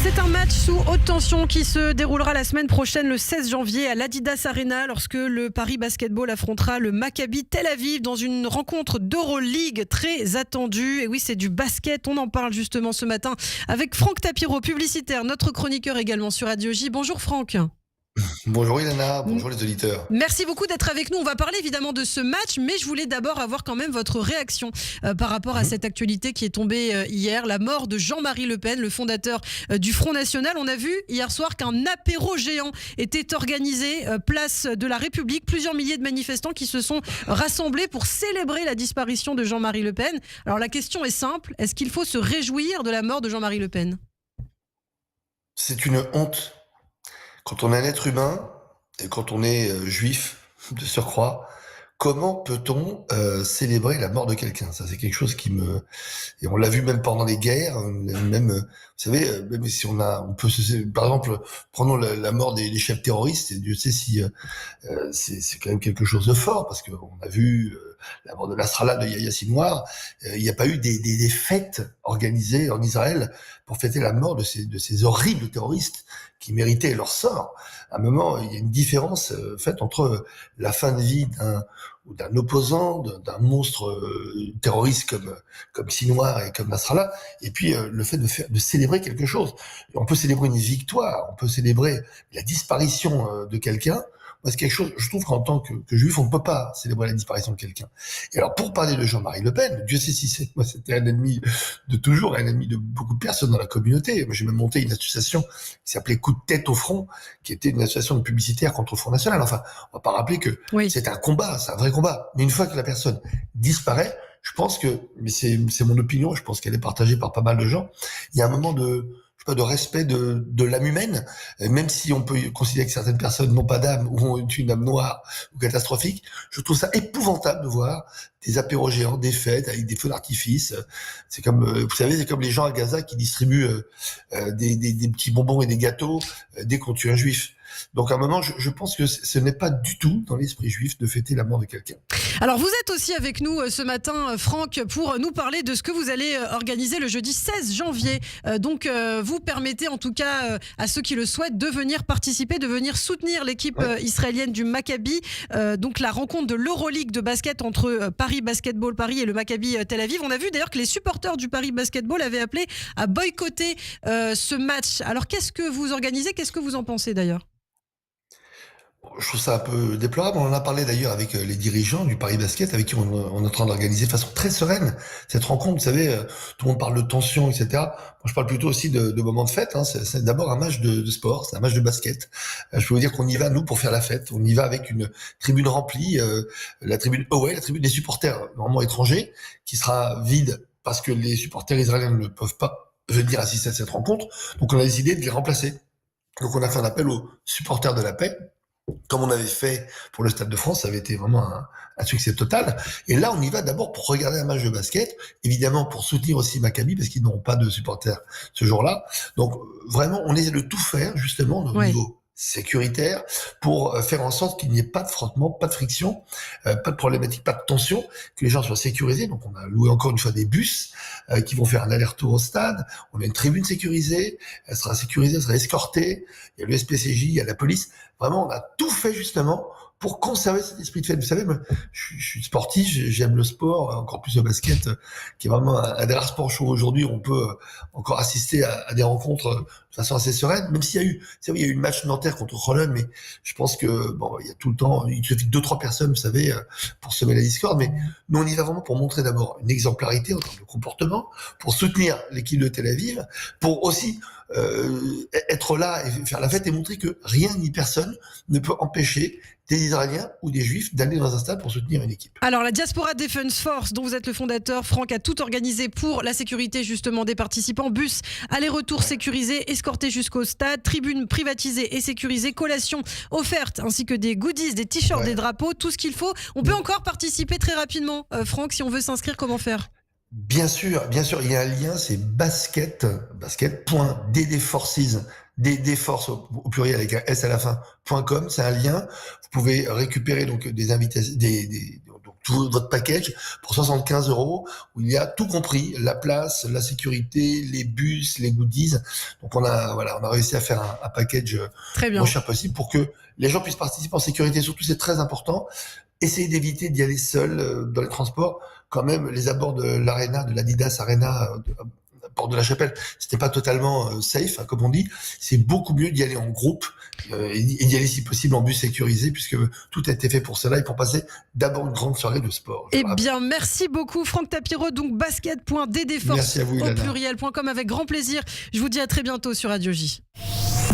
C'est un match sous haute tension qui se déroulera la semaine prochaine, le 16 janvier, à l'Adidas Arena, lorsque le Paris Basketball affrontera le Maccabi Tel Aviv dans une rencontre d'Euroleague très attendue. Et oui, c'est du basket, on en parle justement ce matin avec Franck Tapiro, publicitaire, notre chroniqueur également sur Radio J. Bonjour Franck. Bonjour Ilana, bonjour les auditeurs. Merci beaucoup d'être avec nous. On va parler évidemment de ce match, mais je voulais d'abord avoir quand même votre réaction par rapport à cette actualité qui est tombée hier, la mort de Jean-Marie Le Pen, le fondateur du Front National. On a vu hier soir qu'un apéro géant était organisé place de la République. Plusieurs milliers de manifestants qui se sont rassemblés pour célébrer la disparition de Jean-Marie Le Pen. Alors la question est simple, est-ce qu'il faut se réjouir de la mort de Jean-Marie Le Pen ? C'est une honte. Quand on est un être humain, et quand on est juif de surcroît, comment peut-on célébrer la mort de quelqu'un ? Ça, c'est quelque chose qui me... Et on l'a vu même pendant les guerres, même, vous savez, même si on peut par exemple, prenons la mort des chefs terroristes, et Dieu sait si c'est quand même quelque chose de fort, parce qu'on a vu la mort de Nasrallah, de Yahya Sinwar, il n'y a pas eu des fêtes organisées en Israël pour fêter la mort de ces horribles terroristes qui méritaient leur sort. À un moment, il y a une différence faite entre la fin de vie d'un opposant, d'un monstre terroriste comme Sinwar et comme Nasrallah, et puis le fait de célébrer quelque chose. On peut célébrer une victoire, on peut célébrer la disparition de quelqu'un. Moi, c'est quelque chose, je trouve qu'en tant que juif, on ne peut pas célébrer la disparition de quelqu'un. Et alors, pour parler de Jean-Marie Le Pen, Dieu sait si moi, c'était un ennemi de toujours, un ennemi de beaucoup de personnes dans la communauté. Moi, j'ai même monté une association qui s'appelait Coup de tête au front, qui était une association de publicitaires contre le Front National. Enfin, on va pas rappeler que c'est un combat, c'est un vrai combat. Mais une fois que la personne disparaît, je pense que, mais c'est mon opinion, je pense qu'elle est partagée par pas mal de gens, il y a un moment de respect de l'âme humaine, même si on peut considérer que certaines personnes n'ont pas d'âme ou ont une âme noire ou catastrophique. Je trouve ça épouvantable de voir des apéros géants, des fêtes avec des feux d'artifice. C'est comme, vous savez, c'est comme les gens à Gaza qui distribuent des petits bonbons et des gâteaux dès qu'on tue un juif. Donc à un moment, je pense que ce n'est pas du tout dans l'esprit juif de fêter la mort de quelqu'un. Alors vous êtes aussi avec nous ce matin, Franck, pour nous parler de ce que vous allez organiser le jeudi 16 janvier. Donc vous permettez en tout cas à ceux qui le souhaitent de venir participer, de venir soutenir l'équipe israélienne du Maccabi. Donc la rencontre de l'Euroleague de basket entre Paris Basketball Paris et le Maccabi Tel Aviv. On a vu d'ailleurs que les supporters du Paris Basketball avaient appelé à boycotter ce match. Alors qu'est-ce que vous organisez ? Qu'est-ce que vous en pensez d'ailleurs ? Je trouve ça un peu déplorable. On en a parlé d'ailleurs avec les dirigeants du Paris Basket, avec qui on est en train d'organiser de façon très sereine cette rencontre. Vous savez, tout le monde parle de tension, etc. Moi, je parle plutôt aussi de moments de fête. Hein. C'est d'abord un match de sport, c'est un match de basket. Je peux vous dire qu'on y va, nous, pour faire la fête. On y va avec une tribune remplie, la tribune away, la tribune des supporters normalement étrangers, qui sera vide parce que les supporters israéliens ne peuvent pas venir assister à cette rencontre. Donc, on a décidé de les remplacer. Donc, on a fait un appel aux supporters de la paix, comme on avait fait pour le Stade de France. Ça avait été vraiment un succès total. Et là, on y va d'abord pour regarder un match de basket, évidemment pour soutenir aussi Maccabi, parce qu'ils n'auront pas de supporters ce jour-là. Donc, vraiment, on essaie de tout faire, justement, au niveau sécuritaire, pour faire en sorte qu'il n'y ait pas de frottement, pas de friction, pas de problématique, pas de tension, que les gens soient sécurisés. Donc, on a loué encore une fois des bus qui vont faire un aller-retour au stade. On a une tribune sécurisée, elle sera sécurisée, elle sera escortée. Il y a le SPCJ, il y a la police. Vraiment, on a tout fait justement pour conserver cet esprit de fête. Vous savez, moi, je suis sportif, j'aime le sport, encore plus le basket, qui est vraiment un des rares sports chauds aujourd'hui où on peut encore assister à des rencontres de façon assez sereine, même s'il y a eu, c'est vrai, il y a eu le match Nanterre contre Rollon, mais je pense que, bon, il y a tout le temps, il suffit de 2-3 personnes, vous savez, pour semer la discorde, mais nous, on y va vraiment pour montrer d'abord une exemplarité en termes de comportement, pour soutenir l'équipe de Tel Aviv, pour aussi être là et faire la fête et montrer que rien ni personne ne peut empêcher des Israéliens ou des Juifs d'aller dans un stade pour soutenir une équipe. Alors la Diaspora Defense Force, dont vous êtes le fondateur, Franck, a tout organisé pour la sécurité justement des participants. Bus, aller-retour sécurisé, escorté jusqu'au stade, tribune privatisée et sécurisée, collation offerte, ainsi que des goodies, des t-shirts, des drapeaux, tout ce qu'il faut. On peut encore participer très rapidement. Franck, si on veut s'inscrire, comment faire ? Bien sûr, il y a un lien, c'est basket.ddforces des forces au pluriel avec un S à la fin, .com, c'est un lien. Vous pouvez récupérer donc des invitations, donc tout votre package pour 75 €, où il y a tout compris, la place, la sécurité, les bus, les goodies. Donc on a réussi à faire un package Très bien. moins cher possible pour que les gens puissent participer en sécurité. Surtout, c'est très important. Essayez d'éviter d'y aller seul dans les transports. Quand même, les abords de l'Arena, de l'Adidas Arena, Porte de la Chapelle, c'était pas totalement safe, hein, comme on dit. C'est beaucoup mieux d'y aller en groupe et d'y aller si possible en bus sécurisé, puisque tout a été fait pour cela et pour passer d'abord une grande soirée de sport. Eh bien, merci beaucoup Franck Tapiro, donc basket.ddforce Merci à vous, au Ilana. pluriel.com avec grand plaisir. Je vous dis à très bientôt sur Radio J.